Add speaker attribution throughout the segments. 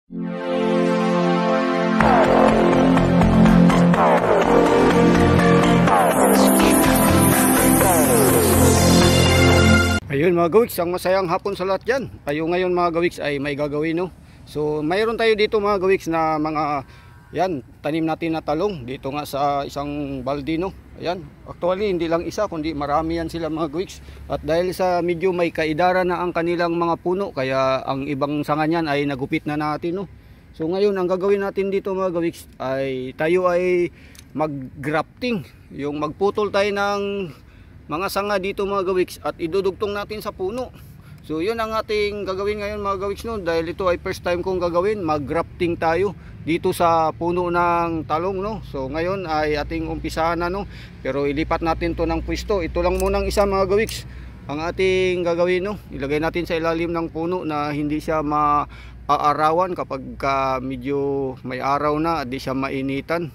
Speaker 1: Ayun mga gawiks, ang masayang hapon sa lahat dyan. Tayo ngayon mga gawiks ay may gagawin, no? So mayroon tayo dito mga gawiks na mga yan, tanim natin na talong dito nga sa isang balde, no? Ayan, actually hindi lang isa kundi marami yan sila mga gawiks. At dahil sa medyo may kaidara na ang kanilang mga puno, kaya ang ibang sanga niyan ay nagupit na natin, no? So ngayon ang gagawin natin dito mga gawiks ay tayo ay mag-grafting. Yung magputol tayo ng mga sanga dito mga gawiks at idudugtong natin sa puno. So yun ang ating gagawin ngayon mga gawiks, no? Dahil ito ay first time kong gagawin, mag-grafting tayo dito sa puno ng talong, no? So ngayon ay ating umpisahan na, no? Pero ilipat natin to ng pwesto. Ito lang munang isa mga gawiks ang ating gagawin, no? Ilagay natin sa ilalim ng puno na hindi siya maaarawan kapag medyo may araw na at di siya mainitan.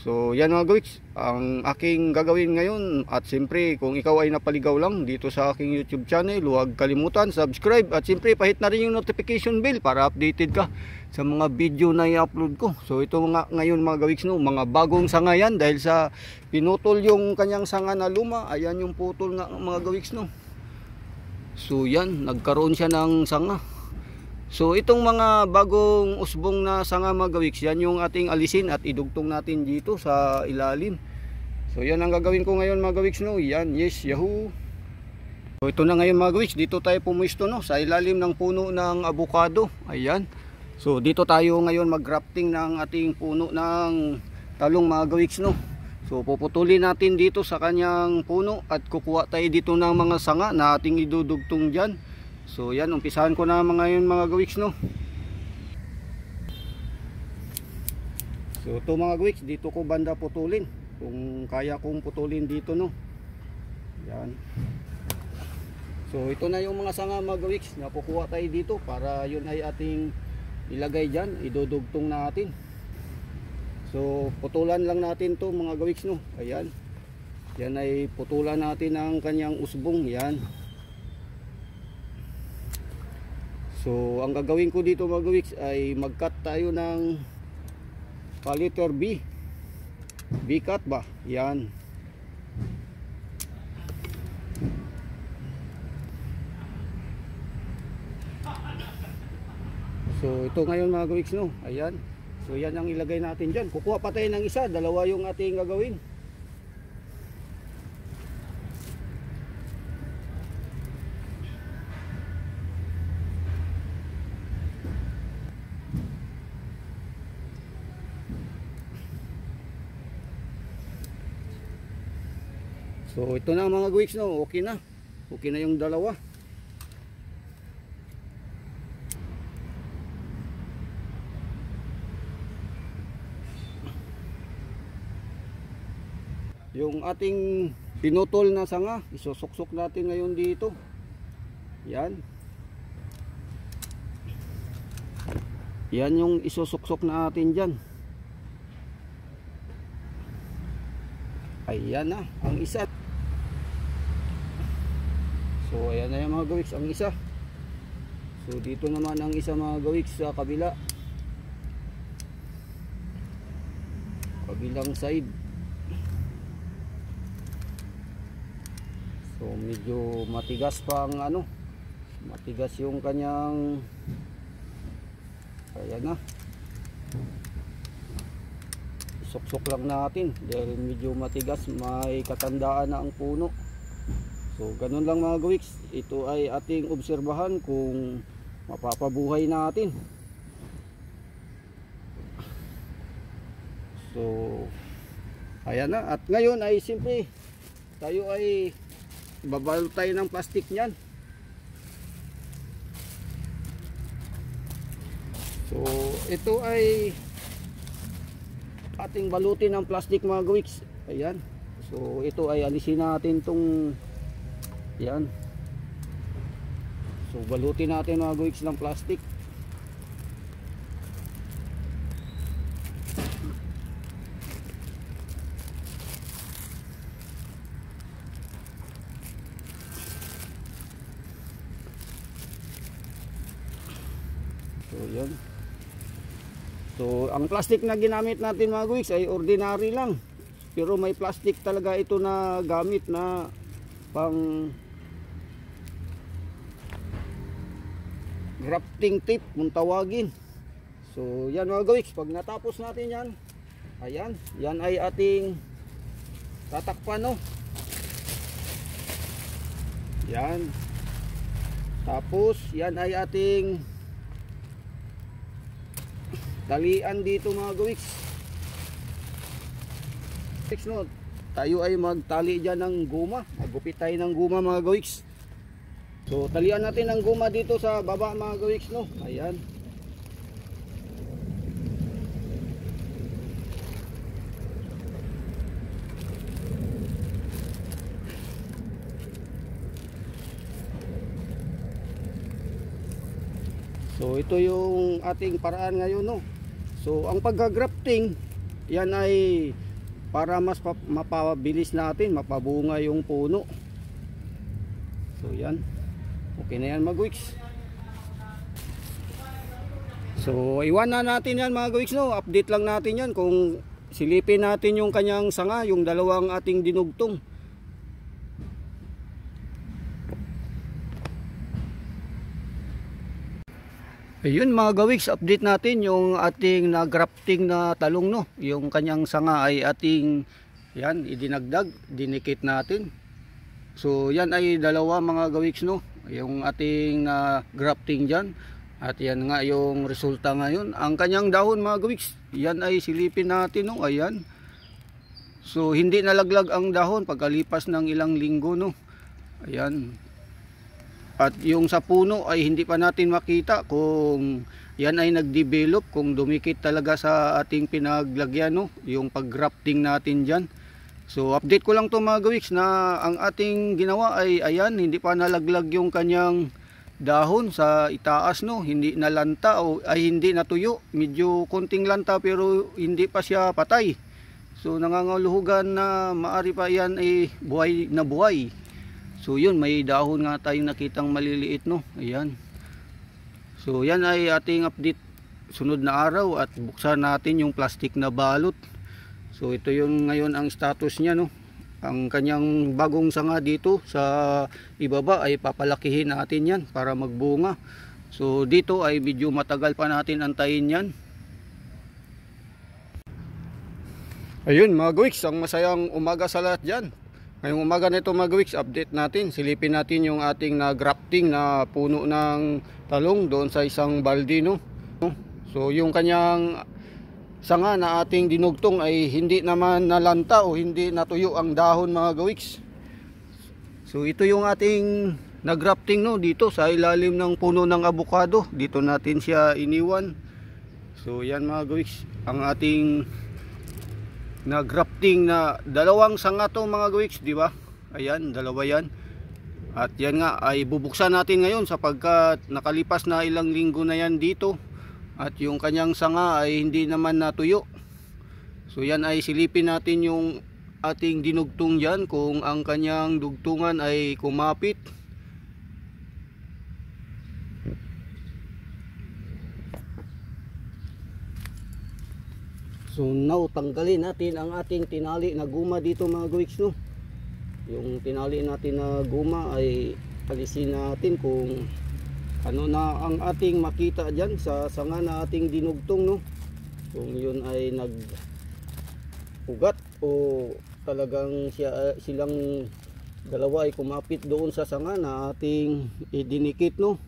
Speaker 1: So yan mga gawiks ang aking gagawin ngayon. At siyempre kung ikaw ay napaligaw lang dito sa aking YouTube channel, huwag kalimutan subscribe at siyempre pahit na rin yung notification bell para updated ka sa mga video na i-upload ko. So ito ngayon mga gawiks, no, mga bagong sanga yan dahil sa pinutol yung kanyang sanga na luma. Ayan yung putol nga mga gawiks, no. So yan, nagkaroon siya ng sanga. So itong mga bagong usbong na sanga mga gawiks, yan yung ating alisin at idugtong natin dito sa ilalim. So yan ang gagawin ko ngayon mga gawiks, no. Yan, yes, yahoo. So ito na ngayon mga gawiks, dito tayo pumuesto, no, sa ilalim ng puno ng avocado. Ayan. So dito tayo ngayon mag-grafting ng ating puno ng talong mga gawiks, no. So puputulin natin dito sa kanyang puno at kukuha tayo dito ng mga sanga na ating idudugtong dyan. So yan, umpisahan ko na ngayon mga gawiks, no. So ito mga gawiks, dito ko banda putulin. Kung kaya kong putulin dito, no. Yan. So ito na yung mga sanga mga gawiks na kukuha tayo dito para yun ay ating ilagay dyan, idudugtong natin. So putulan lang natin to mga gawiks, no. Ayan. Yan ay putulan natin ang kanyang usbong. Yan. So ang gagawin ko dito mga gawiks ay mag-cut tayo ng letter B. B-cut ba? Yan. So ito ngayon mga gawiks, no. Ayan. So yan ang ilagay natin dyan. Kukuha pa tayo ng isa, dalawa yung ating gagawin. So ito na mga gawiks, no. Okay na. Okay na yung dalawa. Yung ating pinutol na sanga, isusuksok natin ngayon dito. Yan. Yan yung isusuksok natin dyan. Ayan na, ang isa. So ayan na yung mga gawiks, ang isa. So dito naman ang isa mga gawiks sa kabila. Kabilang side. So medyo matigas pa ang ano, matigas yung kanyang, ayan na. Suksok lang natin dahil medyo matigas, may katandaan na ang puno. So ganun lang mga gawiks, ito ay ating obserbahan kung mapapabuhay natin. So ayan na, at ngayon ay simple tayo ay babalot tayo ng plastic niyan. So ito ay ating balutin ng plastic mga gawiks. Ayan. So ito ay alisin natin tong yan. So balutin natin mga gawiks ng plastic. So yan. So ang plastic na ginamit natin mga gawiks ay ordinary lang, pero may plastic talaga ito na gamit na pang grafting tape kung tawagin. So yan mga gawiks, pag natapos natin yan, ayan, yan ay ating tatakpan, no. Yan. Tapos yan ay ating talian dito mga gawiks. No, tayo ay magtali dyan ng guma, magupit tayo ng guma mga gawiks. So talian natin ang guma dito sa baba mga gawiks, no. Ayan. So ito yung ating paraan ngayon, no. So ang pagga-grafting, yan ay para mas mapabilis natin, mapabunga yung puno. So yan, okay na yan mga gawiks. So iwan na natin yan mga gawiks, no. Update lang natin yan kung silipin natin yung kanyang sanga, yung dalawang ating dinugtong. Ayun mga gawiks, update natin yung ating na-grafting na talong, no. Yung kanyang sanga ay ating yan, idinagdag, dinikit natin. So yan ay dalawa mga gawiks, no. Yung ating na-grafting dyan. At yan nga yung resulta ngayon. Ang kanyang dahon mga gawiks, yan ay silipin natin, no. Ayan. So hindi nalaglag ang dahon pagkalipas ng ilang linggo, no. Ayan. At yung sa puno ay hindi pa natin makita kung yan ay nagdevelop, kung dumikit talaga sa ating pinaglagyan, no, yung pag-grafting natin dyan. So update ko lang to mga gawiks na ang ating ginawa ay ayan, hindi pa nalaglag yung kanyang dahon sa itaas, no, hindi nalanta o ay hindi natuyo, medyo konting lanta pero hindi pa siya patay. So nangangahulugan na maari pa yan ay buhay na buhay. So yun, may dahon nga tayong nakitang maliliit, no. Ayan. So yan ay ating update sunod na araw at buksan natin yung plastic na balot. So ito yung ngayon ang status niya, no. Ang kanyang bagong sanga dito sa ibaba ay papalakihin natin yan para magbunga. So dito ay medyo matagal pa natin antayin yan. Ayun mga gawiks, ang masayang umaga sa lahat dyan. Ngayong umaga na ito mga gawiks, update natin, silipin natin yung ating na grafting na puno ng talong doon sa isang balde, no. So yung kanyang sanga na ating dinugtong ay hindi naman nalanta o hindi natuyo ang dahon mga gawiks. So ito yung ating na grafting, no, dito sa ilalim ng puno ng avocado. Dito natin siya iniwan. So yan mga gawiks, ang ating na grafting na dalawang sanga to mga gawiks, di ba? Ayan, dalawa yan. At yan nga ay bubuksan natin ngayon sapagkat nakalipas na ilang linggo na yan dito. At yung kanyang sanga ay hindi naman natuyo. So yan ay silipin natin yung ating dinugtong dyan kung ang kanyang dugtungan ay kumapit. So now tanggalin natin ang ating tinali na guma dito mga gawiks, no. Yung tinali natin na guma ay alisin natin kung ano na ang ating makita dyan sa sanga na ating dinugtong, no. Kung yun ay nag-ugat o talagang silang dalawa ay kumapit doon sa sanga na ating idinikit, no.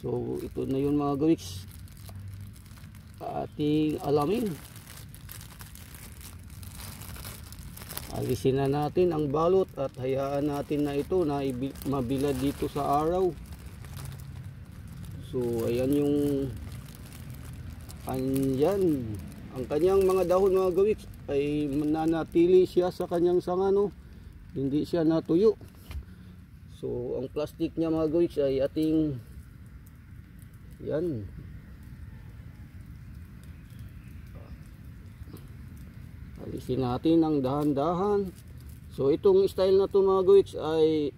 Speaker 1: So ito na yun mga gawiks, ating alamin. Alisin na natin ang balot at hayaan natin na ito na mabilad dito sa araw. So ayan yung andyan. Ang kanyang mga dahon mga gawiks ay mananatili siya sa kanyang sanga, no. Hindi siya natuyo. So ang plastic niya mga gawiks ay ating yan. Alisin natin ang dahan-dahan. So itong style na to mga gawiks ay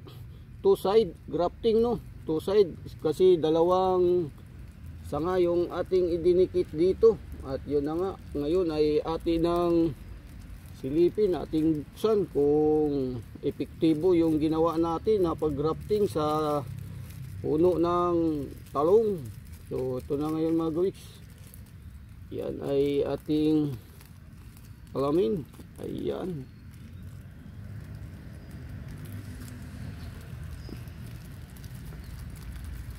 Speaker 1: two side grafting, no. Two side kasi dalawang sanga yung ating idinikit dito. At yun na nga, ngayon ay atin ng silipin, ating buksan kung epektibo yung ginawa natin na pag-grafting sa puno ng talong. So ito na ngayon mga gawiks. Yan ay ating alamin. Ayan.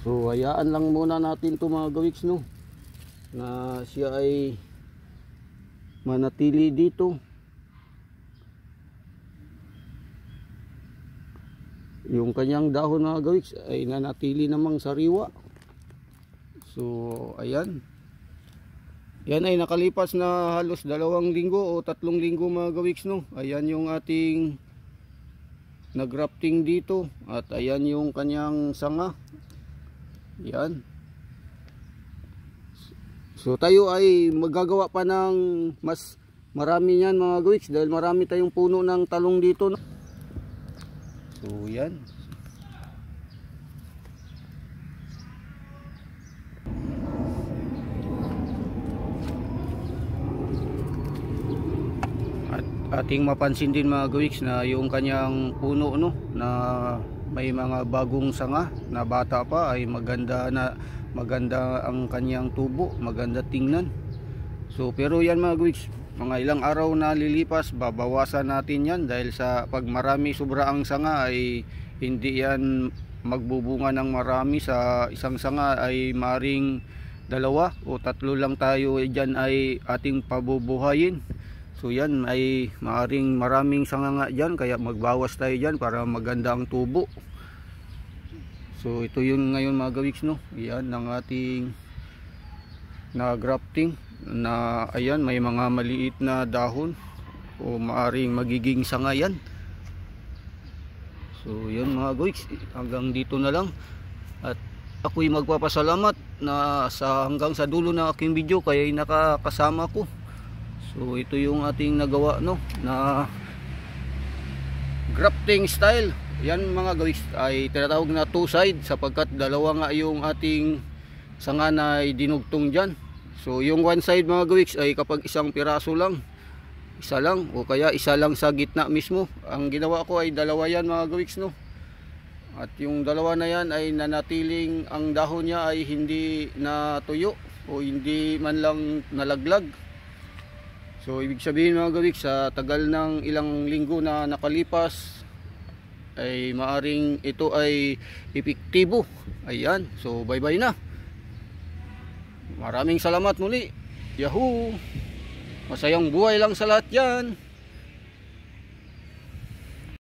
Speaker 1: So hayaan lang muna natin ito mga gawiks, no, na siya ay manatili dito. Yung kanyang dahon mga gawiks ay nanatili namang sariwa. So ayan. Yan ay nakalipas na halos 2 linggo o 3 linggo mga gawiks, no. Ayan yung ating nag-grafting dito. At ayan yung kanyang sanga. Yan. So tayo ay magagawa pa ng mas marami niyan mga gawiks, dahil marami tayong puno ng talong dito. So yan. At ating mapansin din mga gawiks na yung kanyang puno, no, na may mga bagong sanga na bata pa, ay maganda ang kanyang tubo, maganda tingnan. So pero yan mga gawiks, mga ilang araw na lilipas, babawasan natin yan, dahil sa pag marami sobra ang sanga ay hindi yan magbubunga ng marami. Sa isang sanga ay maring 2 o 3 lang tayo dyan ay ating pabubuhayin. So yan ay maaring maraming sanga nga dyan, kaya magbawas tayo dyan para maganda ang tubo. So ito yun ngayon mga gawiks, no. Yan ang ating na grafting na ayan, may mga maliit na dahon o maaring magiging sanga yan. So yan mga gawiks, hanggang dito na lang. At ako'y magpapasalamat na hanggang sa dulo ng aking video kaya nakakasama ko. So ito yung ating nagawa, no, na grafting style. Yan mga gawiks ay tinatawag na two side, sapagkat 2 nga yung ating sanga na dinugtong dyan. So yung one side mga gawiks ay kapag isang piraso lang, isa lang, o kaya isa lang sa gitna mismo. Ang ginawa ko ay 2 yan mga gawiks, no. At yung 2 na yan ay nanatiling ang dahon niya ay hindi natuyo o hindi man lang nalaglag. So ibig sabihin mga gawiks, sa tagal ng ilang linggo na nakalipas ay maaring ito ay epektibo. Ayan, so bye bye na. Maraming salamat muli. Yahoo! Masayang buhay lang sa lahat yan.